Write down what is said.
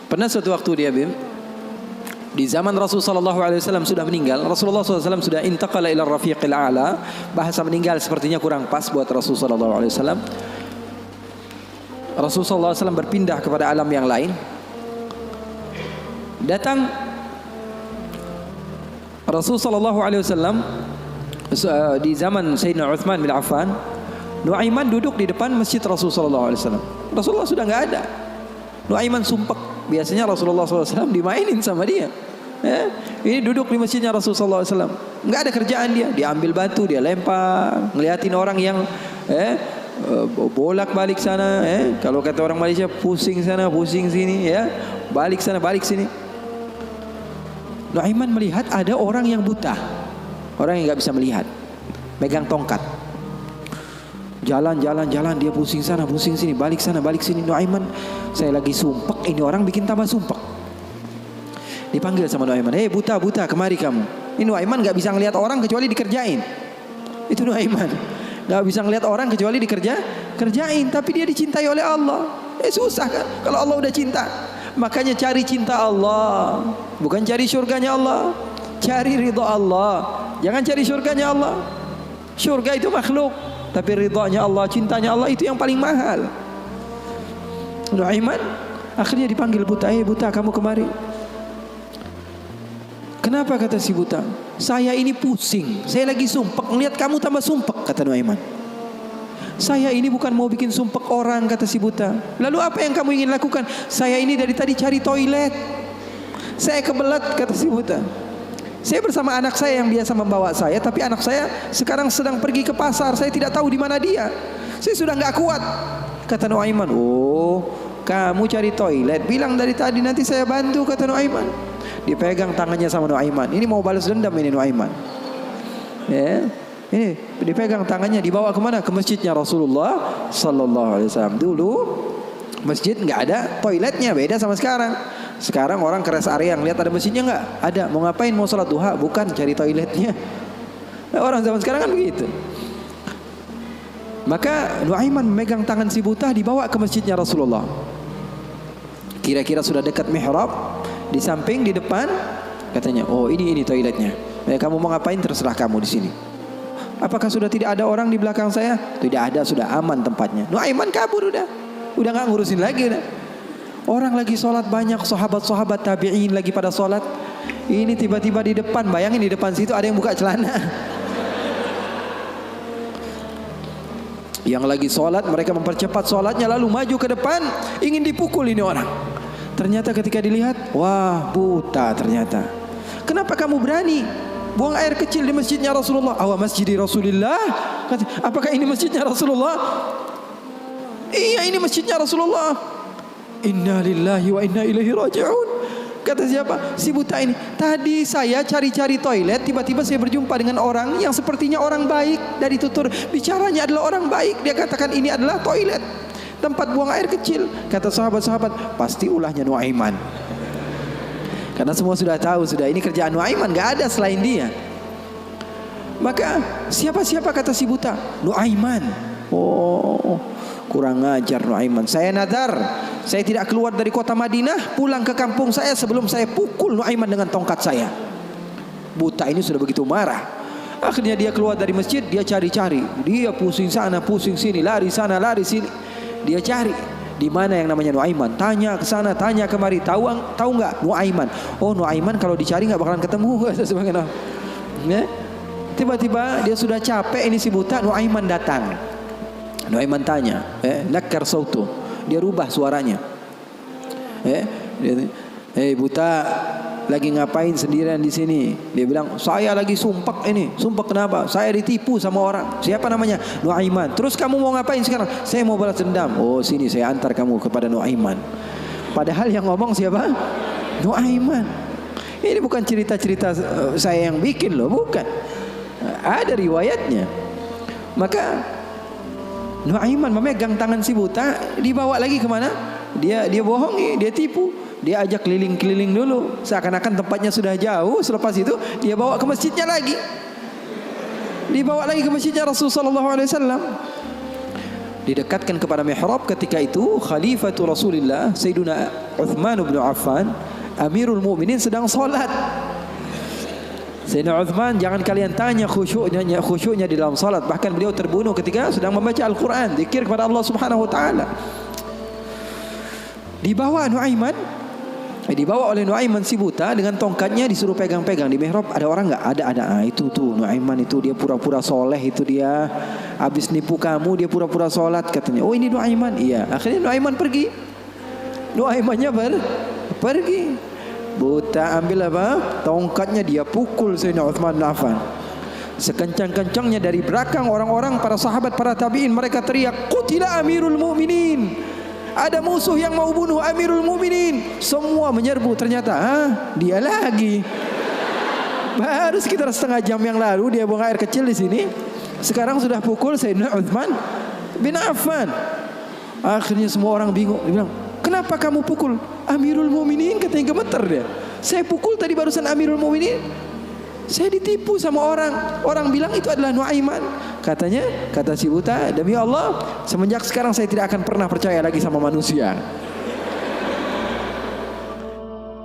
Pernah suatu waktu dia di zaman Rasulullah SAW sudah meninggal. Rasulullah SAW sudah intaqala ila rafiqil a'la. Bahasa meninggal sepertinya kurang pas buat Rasulullah SAW. Rasulullah SAW berpindah kepada alam yang lain. Datang Rasulullah SAW di zaman Sayyidina Uthman bin Affan. Nuaiman duduk di depan masjid Rasulullah SAW. Rasulullah sudah nggak ada. Nuaiman sumpek. Biasanya Rasulullah SAW dimainin sama dia. Ini duduk di masjidnya Rasulullah SAW. Nggak ada kerjaan dia. Dia ambil batu, dia lempar, ngeliatin orang yang bolak balik sana. Kalau kata orang Malaysia, pusing sana, pusing sini, balik sana, balik sini. Nuaiman melihat ada orang yang buta, orang yang nggak bisa melihat, megang tongkat. Jalan, dia pusing sana, pusing sini, balik sana, balik sini. Nuaiman, saya lagi sumpek, ini orang bikin tambah sumpek. Dipanggil sama Nuaiman, buta, kemari kamu. Ini Nuaiman gak bisa ngelihat orang kecuali dikerjain. Itu Nuaiman, gak bisa ngelihat orang kecuali kerjain. Tapi dia dicintai oleh Allah. Susah kan, kalau Allah udah cinta. Makanya cari cinta Allah, bukan cari surganya Allah. Cari ridha Allah, jangan cari surganya Allah. Surga itu makhluk, tapi ridhanya Allah, cintanya Allah itu yang paling mahal. Nuaiman akhirnya dipanggil buta. Buta, kamu kemari. Kenapa, kata si buta? Saya ini pusing, saya lagi sumpek, ngelihat kamu tambah sumpek, kata Nuaiman. Saya ini bukan mau bikin sumpek orang, kata si buta. Lalu apa yang kamu ingin lakukan? Saya ini dari tadi cari toilet, saya kebelet, kata si buta. Saya bersama anak saya yang biasa membawa saya, tapi anak saya sekarang sedang pergi ke pasar. Saya tidak tahu di mana dia. Saya sudah nggak kuat, kata Nuaiman. Oh, kamu cari toilet, bilang dari tadi, nanti saya bantu, kata Nuaiman. Dipegang tangannya sama Nuaiman. Ini mau balas dendam ini Nuaiman. Ini dipegang tangannya, dibawa kemana? Ke masjidnya Rasulullah Sallallahu Alaihi Wasallam. Dulu masjid nggak ada toiletnya, beda sama sekarang. Sekarang orang ke rest area, ngeliat ada masjidnya nggak? Ada. Mau ngapain? Mau sholat duha? Bukan, cari toiletnya. Orang zaman sekarang kan begitu. Maka Nuaiman memegang tangan si buta, dibawa ke masjidnya Rasulullah. Kira-kira sudah dekat mihrab, di samping, di depan, katanya, oh ini toiletnya. Kamu mau ngapain? Terserah kamu di sini. Apakah sudah tidak ada orang di belakang saya? Tidak ada, sudah aman tempatnya. Nuaiman kabur udah nggak ngurusin lagi udah. Orang lagi sholat banyak, sahabat-sahabat tabi'in lagi pada sholat. Ini tiba-tiba di depan, bayangin di depan situ ada yang buka celana. Yang lagi sholat, mereka mempercepat sholatnya, lalu maju ke depan, ingin dipukul ini orang. Ternyata ketika dilihat, wah buta ternyata. Kenapa kamu berani buang air kecil di masjidnya Rasulullah? Awa masjidi Rasulullah. Apakah ini masjidnya Rasulullah? Iya, ini masjidnya Rasulullah. Inna lillahi wa inna ilaihi raji'un. Kata siapa? Si buta ini. Tadi saya cari-cari toilet, tiba-tiba saya berjumpa dengan orang yang sepertinya orang baik. Dari tutur bicaranya adalah orang baik. Dia katakan ini adalah toilet, tempat buang air kecil. Kata sahabat-sahabat, pasti ulahnya Nuaiman. Karena semua sudah tahu, sudah ini kerjaan Nuaiman, gak ada selain dia. Maka siapa-siapa, kata si buta? Nuaiman. Oh, kurang ajar Nuaiman. Saya nadar, saya tidak keluar dari kota Madinah, pulang ke kampung saya sebelum saya pukul Nuaiman dengan tongkat saya. Buta ini sudah begitu marah. Akhirnya dia keluar dari masjid, dia cari-cari. Dia pusing sana, pusing sini, lari sana, lari sini. Dia cari di mana yang namanya Nuaiman. Tanya ke sana, tanya kemari. Tahu nggak Nuaiman? Oh, Nuaiman kalau dicari nggak bakalan ketemu. Tiba-tiba dia sudah capek, ini si buta. Nuaiman datang. Nuaiman tanya, nakar sautu. Dia rubah suaranya. Buta, lagi ngapain sendirian di sini? Dia bilang, saya lagi sumpek ini. Sumpek kenapa? Saya ditipu sama orang. Siapa namanya? Nuaiman. Terus kamu mau ngapain sekarang? Saya mau balas dendam. Oh, sini saya antar kamu kepada Nuaiman. Padahal yang ngomong siapa? Nuaiman. Ini bukan cerita-cerita saya yang bikin loh, bukan. Ada riwayatnya. Maka Nuaiman memegang tangan si buta, dibawa lagi kemana? Dia bohongi, dia tipu. Dia ajak keliling-keliling dulu, seakan-akan tempatnya sudah jauh. Selepas itu dia bawa ke masjidnya lagi. Dibawa lagi ke masjidnya Rasulullah SAW. didekatkan kepada mihrab. Ketika itu Khalifatul Rasulullah Sayyiduna Uthman bin Affan Amirul Mukminin sedang salat. Sayyidina Uthman, jangan kalian tanya khusyuknya di dalam salat, bahkan beliau terbunuh ketika sedang membaca Al-Quran, zikir kepada Allah Subhanahu wa taala. Dibawa oleh Nuaiman si buta dengan tongkatnya, disuruh pegang-pegang di mihrab. Ada orang enggak? Ada. Itu tuh Nuaiman itu, dia pura-pura soleh, itu dia habis nipu kamu, dia pura-pura salat katanya. Oh, ini Nuaiman. Iya. Akhirnya Nuaiman pergi. Nuaimannya pergi. Buta ambil apa? Tongkatnya, dia pukul Sayyidina Uthman bin Affan. Sekencang-kencangnya dari belakang orang-orang, para sahabat, para tabi'in, mereka teriak, "Qutila Amirul Mukminin." Ada musuh yang mau bunuh Amirul Mukminin. Semua menyerbu. Ternyata dia lagi. Baru sekitar setengah jam yang lalu dia buang air kecil di sini. Sekarang sudah pukul Sayyidina Uthman bin Affan. Akhirnya semua orang bingung. Dia bilang, "Kenapa kamu pukul Amirul Mukminin?" Katanya gemeter dia. "Saya pukul tadi barusan Amirul Mukminin. Saya ditipu sama orang. Orang bilang itu adalah Nuaiman." Kata si buta, "Demi Allah, semenjak sekarang saya tidak akan pernah percaya lagi sama manusia."